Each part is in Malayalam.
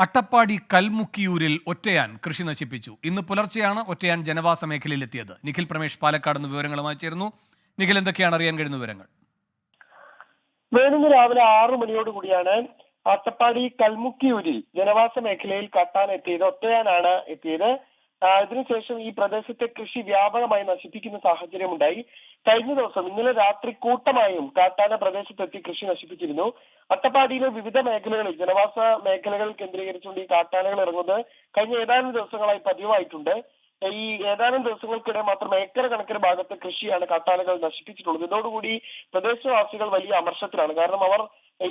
അട്ടപ്പാടി കൽമുക്കിയൂരിൽ ഒറ്റയാൻ കൃഷി നശിപ്പിച്ചു. ഇന്ന് പുലർച്ചെയാണ് ഒറ്റയാൻ ജനവാസ മേഖലയിലെത്തിയത്. നിഖിൽ പ്രമേഷ് പാലക്കാട് നിന്ന് വിവരങ്ങളുമായി ചേർന്നു. നിഖിൽ, എന്തൊക്കെയാണ് അറിയാൻ കഴിയുന്ന വിവരങ്ങൾ? വേണമെന്ന് രാവിലെ 6 മണിയോടുകൂടിയാണ് അട്ടപ്പാടി കൽമുക്കിയൂരിൽ ജനവാസ മേഖലയിൽ കട്ടാൻ എത്തിയത്. ഒറ്റയാനാണ് എത്തിയത്. ഇതിനുശേഷം ഈ പ്രദേശത്തെ കൃഷി വ്യാപകമായി നശിപ്പിക്കുന്ന സാഹചര്യമുണ്ടായി. കഴിഞ്ഞ ദിവസം ഇന്നലെ രാത്രി കൂട്ടമായും കാട്ടാന പ്രദേശത്തെത്തി കൃഷി നശിപ്പിച്ചിരുന്നു. അട്ടപ്പാടിയിലെ വിവിധ മേഖലകളിൽ ജനവാസ മേഖലകൾ കേന്ദ്രീകരിച്ചുകൊണ്ട് ഈ കാട്ടാനകൾ ഇറങ്ങുന്നത് കഴിഞ്ഞ ഏതാനും ദിവസങ്ങളായി പതിവായിട്ടുണ്ട്. ഈ ഏതാനും ദിവസങ്ങൾക്കിടെ മാത്രം ഏക്കർ കണക്കിന് ഭാഗത്ത് കൃഷിയാണ് കാട്ടാനകൾ നശിപ്പിച്ചിട്ടുള്ളത്. ഇതോടുകൂടി പ്രദേശവാസികൾ വലിയ അമർഷത്തിലാണ്. കാരണം അവർ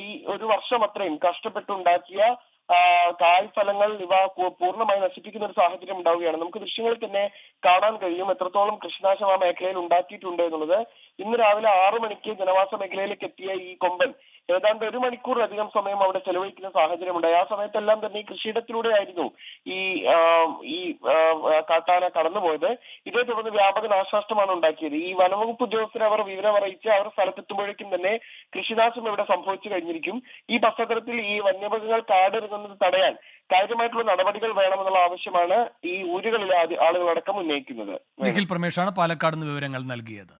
ഈ ഒരു വർഷം അത്രയും കഷ്ടപ്പെട്ടുണ്ടാക്കിയ കായ്ഫലങ്ങൾ ഇവ പൂർണ്ണമായി നശിപ്പിക്കുന്ന ഒരു സാഹചര്യം ഉണ്ടാവുകയാണ്. നമുക്ക് ദൃശ്യങ്ങളിൽ തന്നെ കാണാൻ കഴിയും എത്രത്തോളം കൃഷിനാശം ആ മേഖലയിൽ ഉണ്ടാക്കിയിട്ടുണ്ട് എന്നുള്ളത്. ഇന്ന് രാവിലെ 6 മണിക്ക് ജനവാസ മേഖലയിലേക്ക് എത്തിയ ഈ കൊമ്പൻ ഏതാണ്ട് 1 മണിക്കൂറിലധികം സമയം അവിടെ ചെലവഴിക്കുന്ന സാഹചര്യമുണ്ടായി. ആ സമയത്തെല്ലാം തന്നെ ഈ കൃഷിയിടത്തിലൂടെ ആയിരുന്നു ഈ ഈ കാട്ടാന കടന്നുപോയത്. ഇതേ തുടർന്ന് വ്യാപക നാശനഷ്ടമാണ് ഉണ്ടാക്കിയത്. ഈ വനംവകുപ്പ് ഉദ്യോഗസ്ഥരെ അവർ വിവരം അറിയിച്ച് അവർ സ്ഥലത്തെത്തുമ്പോഴേക്കും തന്നെ കൃഷിനാശം ഇവിടെ സംഭവിച്ചു കഴിഞ്ഞിരിക്കും. ഈ പശ്ചാത്തലത്തിൽ ഈ വന്യമൃഗങ്ങൾ കാടിറങ്ങുന്നത് തടയാൻ കാര്യമായിട്ടുള്ള നടപടികൾ വേണമെന്നുള്ള ആവശ്യമാണ് ഈ ഊരുകളിലെ ആളുകളടക്കം ഉന്നയിക്കുന്നത്. നിഖിൽ പ്രമേഷാണ് പാലക്കാട് നിന്ന് വിവരങ്ങൾ നൽകിയത്.